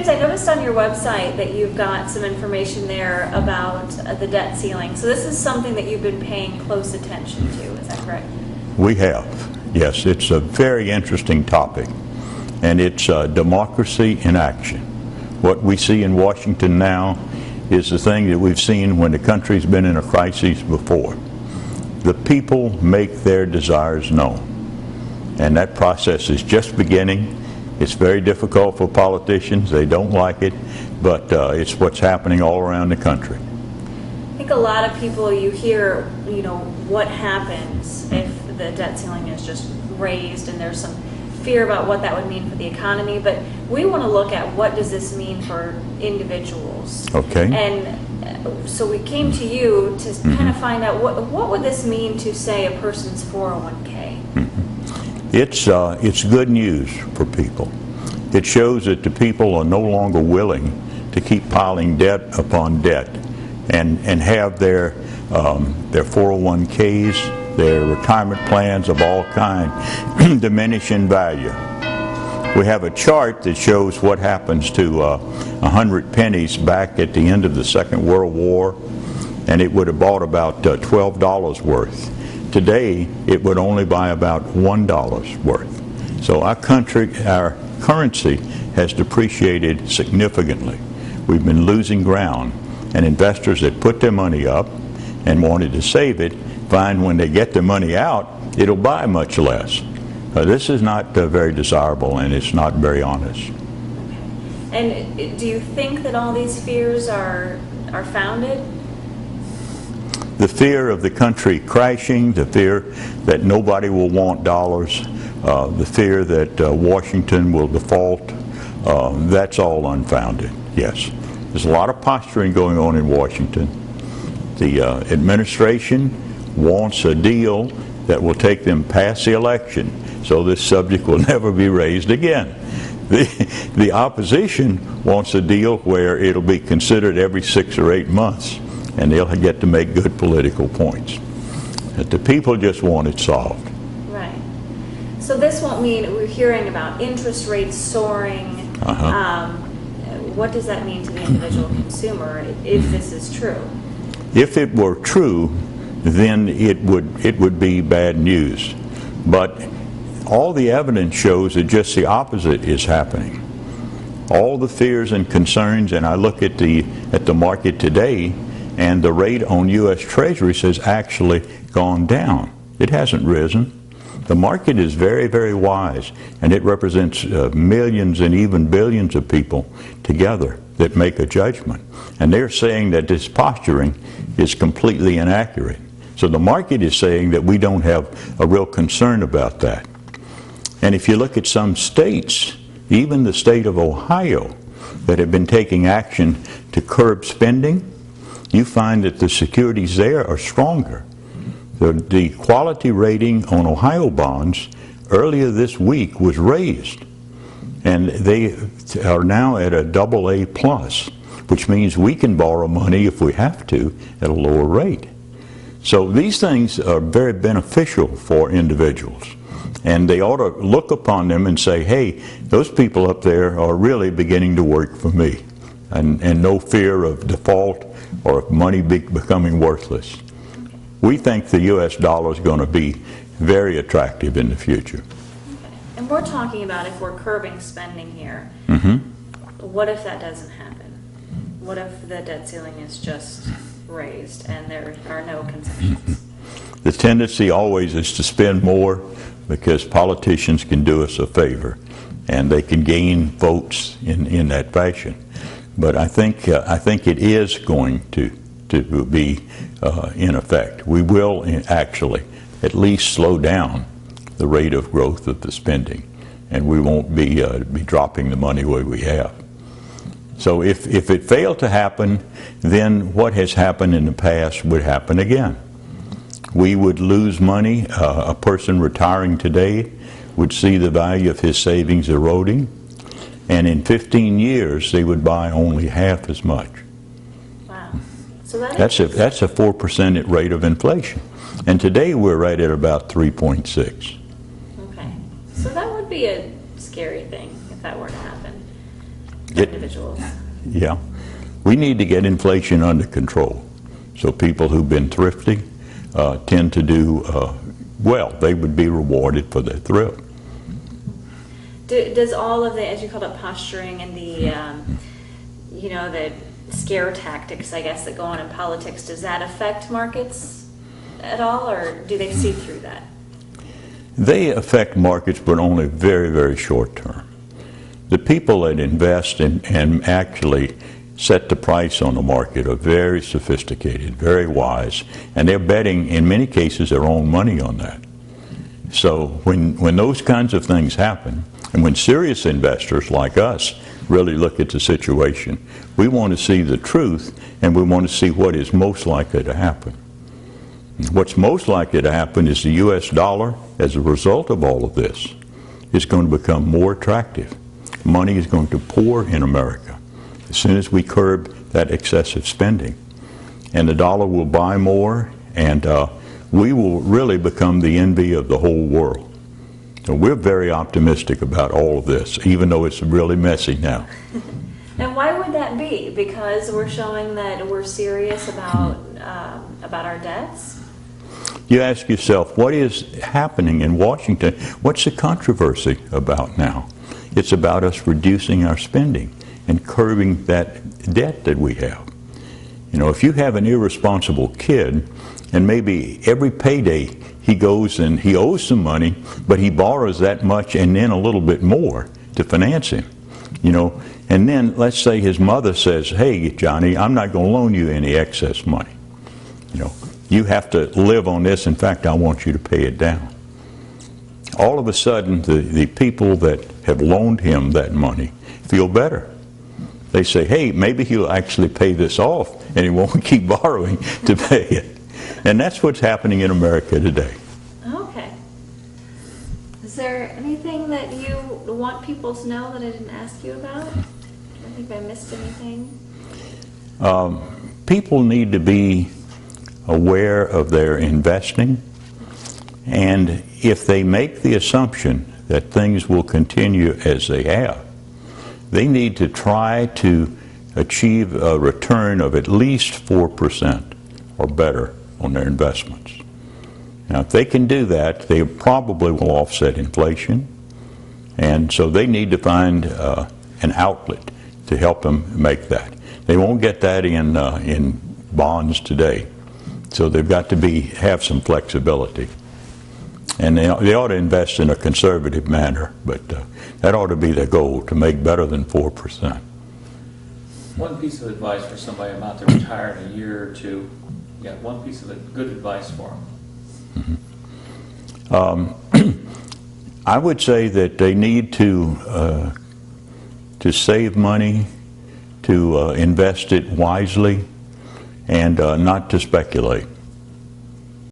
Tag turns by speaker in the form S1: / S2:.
S1: James, I noticed on your website that you've got some information there about the debt ceiling. So this is something that you've been paying close attention to, is that correct?
S2: We have, yes. It's a very interesting topic, and it's democracy in action. What we see in Washington now is the thing that we've seen when the country's been in a crisis before. The people make their desires known, and that process is just beginning. It's very difficult for politicians. They don't like it, but it's what's happening all around the country.
S1: I think a lot of people, you hear, what happens if the debt ceiling is just raised, and there's some fear about what that would mean for the economy, but we want to look at what does this mean for individuals.
S2: Okay.
S1: And so we came to you to kind of find out what would this mean to, say, a person's 401k?
S2: It's good news for people. It shows that the people are no longer willing to keep piling debt upon debt and have their 401ks, their retirement plans of all kinds diminish in value. We have a chart that shows what happens to 100 pennies back at the end of the Second World War, and it would have bought about $12 worth. Today, it would only buy about $1 worth. So our currency has depreciated significantly. We've been losing ground, and investors that put their money up and wanted to save it find when they get the money out, it'll buy much less. This is not very desirable, and it's not very honest.
S1: And do you think that all these fears are founded?
S2: The fear of the country crashing, the fear that nobody will want dollars, the fear that Washington will default, that's all unfounded, yes. There's a lot of posturing going on in Washington. The administration wants a deal that will take them past the election, so this subject will never be raised again. The opposition wants a deal where it'll be considered every 6 or 8 months, and they'll get to make good political points. But the people just want it solved.
S1: Right. So this won't mean, we're hearing about interest rates soaring. What does that mean to the individual consumer if this is true?
S2: If it were true, then it would be bad news. But all the evidence shows that just the opposite is happening. All the fears and concerns, and I look at the market today, and the rate on U.S. Treasuries has actually gone down. It hasn't risen. The market is very, very wise, and it represents millions and even billions of people together that make a judgment. And they're saying that this posturing is completely inaccurate. So the market is saying that we don't have a real concern about that. And if you look at some states, even the state of Ohio, that have been taking action to curb spending, you find that the securities there are stronger. The quality rating on Ohio bonds earlier this week was raised, and they are now at a AA+, which means we can borrow money if we have to at a lower rate. So these things are very beneficial for individuals, and they ought to look upon them and say, hey, those people up there are really beginning to work for me, and no fear of default or of money becoming worthless. We think the U.S. dollar is going to be very attractive in the future.
S1: And we're talking about if we're curbing spending here. What if that doesn't happen? What if the debt ceiling is just raised and there are no concessions?
S2: The tendency always is to spend more because politicians can do us a favor and they can gain votes in that fashion. But I think it is going to be in effect. We will actually at least slow down the rate of growth of the spending, and we won't be dropping the money where we have. So if it failed to happen, then what has happened in the past would happen again. We would lose money. A person retiring today would see the value of his savings eroding, and in 15 years they would buy only half as much.
S1: Wow. So
S2: that's a 4% rate of inflation. And today we're right at about 3.6.
S1: Okay. So that would be a scary thing if that were to happen. individuals.
S2: Yeah. We need to get inflation under control. So people who've been thrifty tend to do well. They would be rewarded for their thrift.
S1: Does all of the, as you called it, posturing and the, the scare tactics, I guess, that go on in politics, does that affect markets at all, or do they see through that?
S2: They affect markets, but only very, very short term. The people that invest and actually set the price on the market are very sophisticated, very wise, and they're betting, in many cases, their own money on that. So when those kinds of things happen, and when serious investors like us really look at the situation, we want to see the truth, and we want to see what is most likely to happen. What's most likely to happen is the U.S. dollar, as a result of all of this, is going to become more attractive. Money is going to pour in America as soon as we curb that excessive spending. And the dollar will buy more, and we will really become the envy of the whole world. So we're very optimistic about all of this, even though it's really messy now.
S1: And why would that be? Because we're showing that we're serious about our debts?
S2: You ask yourself, what is happening in Washington? What's the controversy about now? It's about us reducing our spending and curbing that debt that we have. You know, if you have an irresponsible kid, and maybe every payday he goes and he owes some money, but he borrows that much and then a little bit more to finance him, you know, and then let's say his mother says, hey, Johnny, I'm not going to loan you any excess money. You know, you have to live on this. In fact, I want you to pay it down. All of a sudden, the people that have loaned him that money feel better. They say, hey, maybe he'll actually pay this off and he won't keep borrowing to pay it. And that's what's happening in America today.
S1: Okay. Is there anything that you want people to know that I didn't ask you about? Do you think I missed anything?
S2: People need to be aware of their investing, and if they make the assumption that things will continue as they have, they need to try to achieve a return of at least 4% or better on their investments. Now, if they can do that, they probably will offset inflation, and so they need to find an outlet to help them make that. They won't get that in bonds today, so they've got to have some flexibility. And they ought to invest in a conservative manner, but that ought to be their goal, to make better than 4%.
S3: One piece of advice for somebody about to retire in a year or two, one piece of good advice for them.
S2: I would say that they need to save money, to invest it wisely, and not to speculate.